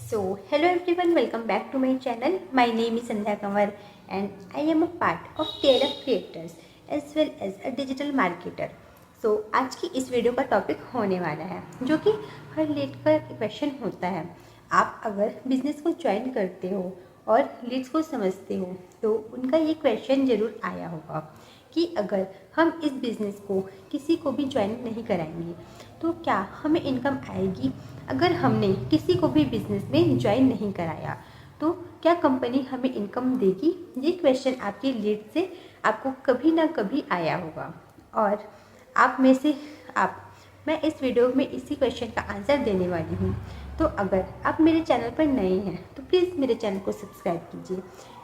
Hello everyone, welcome back to my channel. My name is Sandhya Kanwar and I am a part of TLF Creators as well as a digital marketer. आज की इस video का topic होने वाला है जो कि हर lead का क्वेश्चन होता है। आप अगर बिजनेस को ज्वाइन करते हो और लीड्स को समझते हो तो उनका ये क्वेश्चन ज़रूर आया होगा कि अगर हम इस बिज़नेस को किसी को भी ज्वाइन नहीं कराएंगे तो क्या हमें इनकम आएगी। अगर हमने किसी को भी बिज़नेस में ज्वाइन नहीं कराया तो क्या कंपनी हमें इनकम देगी। ये क्वेश्चन आपके लीड से आपको कभी ना कभी आया होगा और आप में से मैं इस वीडियो में इसी क्वेश्चन का आंसर देने वाली हूँ। तो अगर आप मेरे चैनल पर नए हैं तो प्लीज़ मेरे चैनल को सब्सक्राइब कीजिए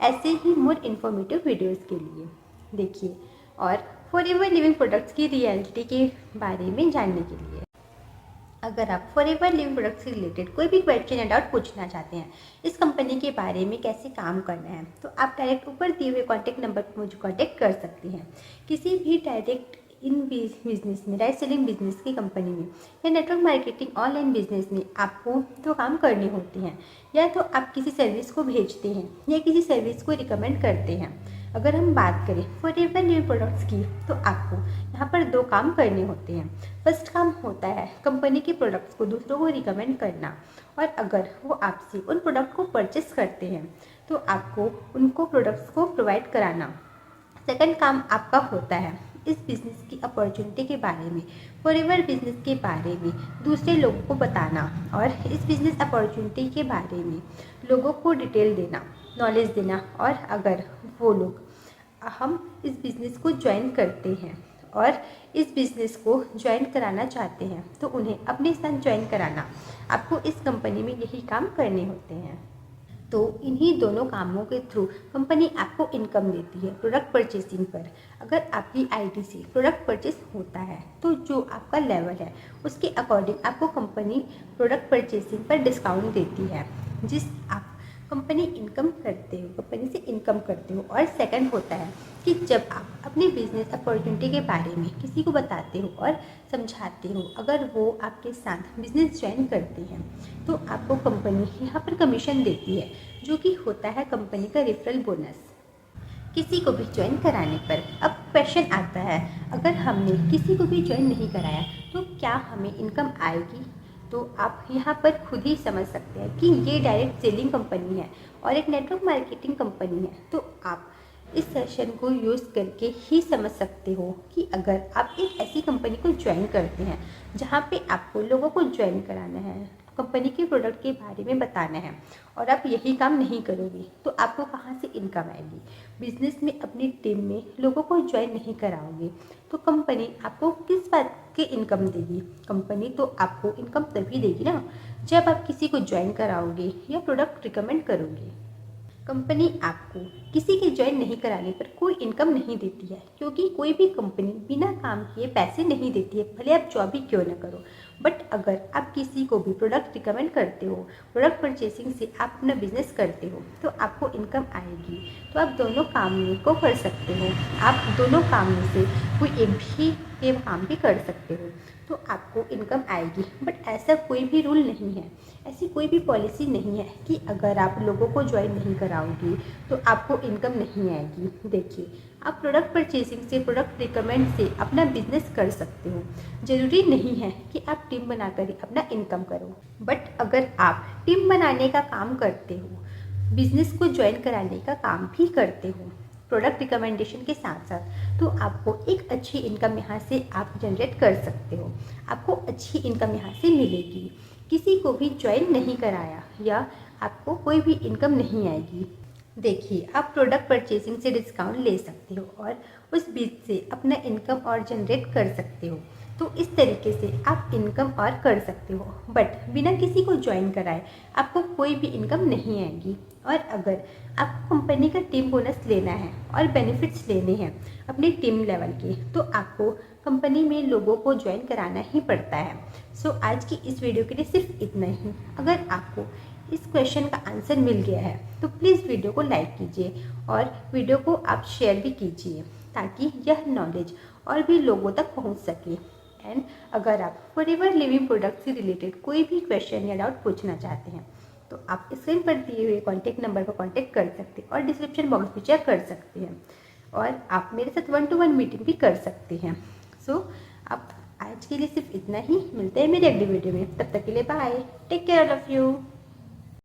ऐसे ही मोर इन्फॉर्मेटिव वीडियोस के लिए देखिए और फॉरएवर लिविंग प्रोडक्ट्स की रियलिटी के बारे में जानने के लिए। अगर आप फॉरएवर लिविंग प्रोडक्ट्स से रिलेटेड कोई भी क्वेश्चन या डाउट पूछना चाहते हैं, इस कंपनी के बारे में कैसे काम करना है, तो आप डायरेक्ट ऊपर दिए हुए कॉन्टैक्ट नंबर पर मुझे कॉन्टैक्ट कर सकते हैं। किसी भी डायरेक्ट इन बिजनेस में, राइट सेलिंग बिजनेस की कंपनी में या नेटवर्क मार्केटिंग ऑनलाइन बिजनेस में आपको तो काम करने होते हैं, या तो आप किसी सर्विस को भेजते हैं या किसी सर्विस को रिकमेंड करते हैं। अगर हम बात करें फॉरएवर लिविंग प्रोडक्ट्स की तो आपको यहाँ पर दो काम करने होते हैं। फर्स्ट काम होता है कंपनी के प्रोडक्ट्स को दूसरों को रिकमेंड करना, और अगर वो आपसे उन प्रोडक्ट को परचेस करते हैं तो आपको उनको प्रोडक्ट्स को प्रोवाइड कराना। सेकंड काम आपका होता है इस बिज़नेस की अपॉर्चुनिटी के बारे में, फॉरएवर बिजनेस के बारे में दूसरे लोगों को बताना और इस बिज़नेस अपॉर्चुनिटी के बारे में लोगों को डिटेल देना, नॉलेज देना। और अगर वो लोग हम इस बिज़नेस को ज्वाइन करते हैं और इस बिज़नेस को ज्वाइन कराना चाहते हैं तो उन्हें अपने साथ ज्वाइन कराना। आपको इस कंपनी में यही काम करने होते हैं। तो इन्हीं दोनों कामों के थ्रू कंपनी आपको इनकम देती है प्रोडक्ट परचेसिंग पर। अगर आपकी आईडी से प्रोडक्ट परचेस होता है तो जो आपका लेवल है उसके अकॉर्डिंग आपको कंपनी प्रोडक्ट परचेसिंग पर डिस्काउंट देती है, जिस आप कंपनी से इनकम करते हो। और सेकंड होता है कि जब आप अपनी बिजनेस अपॉर्चुनिटी के बारे में किसी को बताते हो और समझाते हो, अगर वो आपके साथ बिजनेस ज्वाइन करते हैं तो आपको कंपनी यहाँ पर कमीशन देती है, जो कि होता है कंपनी का रेफरल बोनस किसी को भी ज्वाइन कराने पर। अब क्वेश्चन आता है, अगर हमने किसी को भी ज्वाइन नहीं कराया तो क्या हमें इनकम आएगी। तो आप यहाँ पर खुद ही समझ सकते हैं कि ये डायरेक्ट सेलिंग कंपनी है और एक नेटवर्क मार्केटिंग कंपनी है। तो आप इस सेशन को यूज़ करके ही समझ सकते हो कि अगर आप एक ऐसी कंपनी को ज्वाइन करते हैं जहाँ पे आपको लोगों को ज्वाइन कराना है, कंपनी के प्रोडक्ट के बारे में बताना है, और आप यही काम नहीं करोगे तो आपको कहाँ से इनकम आएगी। बिजनेस में अपनी टीम में लोगों को ज्वाइन नहीं कराओगे तो कंपनी आपको किस बात की इनकम देगी। कंपनी तो आपको इनकम तभी देगी ना जब आप किसी को ज्वाइन कराओगे या प्रोडक्ट रिकमेंड करोगे। कंपनी आपको किसी के ज्वाइन नहीं कराने पर कोई इनकम नहीं देती है, क्योंकि कोई भी कंपनी बिना काम किए पैसे नहीं देती है, भले आप जॉब ही क्यों ना करो। बट अगर आप किसी को भी प्रोडक्ट रिकमेंड करते हो, प्रोडक्ट परचेसिंग से आप अपना बिजनेस करते हो तो आपको इनकम आएगी। तो आप दोनों काम को कर सकते हो, आप दोनों काम में से कोई एक भी ये काम भी कर सकते हो तो आपको इनकम आएगी। बट ऐसा कोई भी रूल नहीं है, ऐसी कोई भी पॉलिसी नहीं है कि अगर आप लोगों को ज्वाइन नहीं कराओगे तो आपको इनकम नहीं आएगी। देखिए, आप प्रोडक्ट परचेसिंग से, प्रोडक्ट रिकमेंड से अपना बिजनेस कर सकते हो। ज़रूरी नहीं है कि आप टीम बनाकर ही अपना इनकम करो। बट अगर आप टीम बनाने का काम करते हो, बिजनेस को ज्वाइन कराने का काम भी करते हो प्रोडक्ट रिकमेंडेशन के साथ साथ, तो आपको एक अच्छी इनकम यहाँ से आप जनरेट कर सकते हो। आपको अच्छी इनकम यहाँ से मिलेगी। किसी को भी ज्वाइन नहीं कराया या आपको कोई भी इनकम नहीं आएगी। देखिए, आप प्रोडक्ट परचेसिंग से डिस्काउंट ले सकते हो और उस बीच से अपना इनकम और जनरेट कर सकते हो। तो इस तरीके से आप इनकम और कर सकते हो। बट बिना किसी को ज्वाइन कराए आपको कोई भी इनकम नहीं आएगी। और अगर आपको कंपनी का टीम बोनस लेना है और बेनिफिट्स लेने हैं अपनी टीम लेवल के, तो आपको कंपनी में लोगों को ज्वाइन कराना ही पड़ता है। आज की इस वीडियो के लिए सिर्फ इतना ही। अगर आपको इस क्वेश्चन का आंसर मिल गया है तो प्लीज़ वीडियो को लाइक कीजिए और वीडियो को आप शेयर भी कीजिए ताकि यह नॉलेज और भी लोगों तक पहुंच सके। एंड अगर आप फॉरएवर लिविंग प्रोडक्ट से रिलेटेड कोई भी क्वेश्चन या डाउट पूछना चाहते हैं तो आप स्क्रीन पर दिए हुए कॉन्टैक्ट नंबर पर कॉन्टैक्ट कर सकते हैं और डिस्क्रिप्शन बॉक्स भी चेक कर सकते हैं और आप मेरे साथ 1-to-1 मीटिंग भी कर सकते हैं। सो आप आज के लिए सिर्फ इतना ही, मिलते हैं मेरे अगली वीडियो में, तब तक के लिए bye, take care all of you.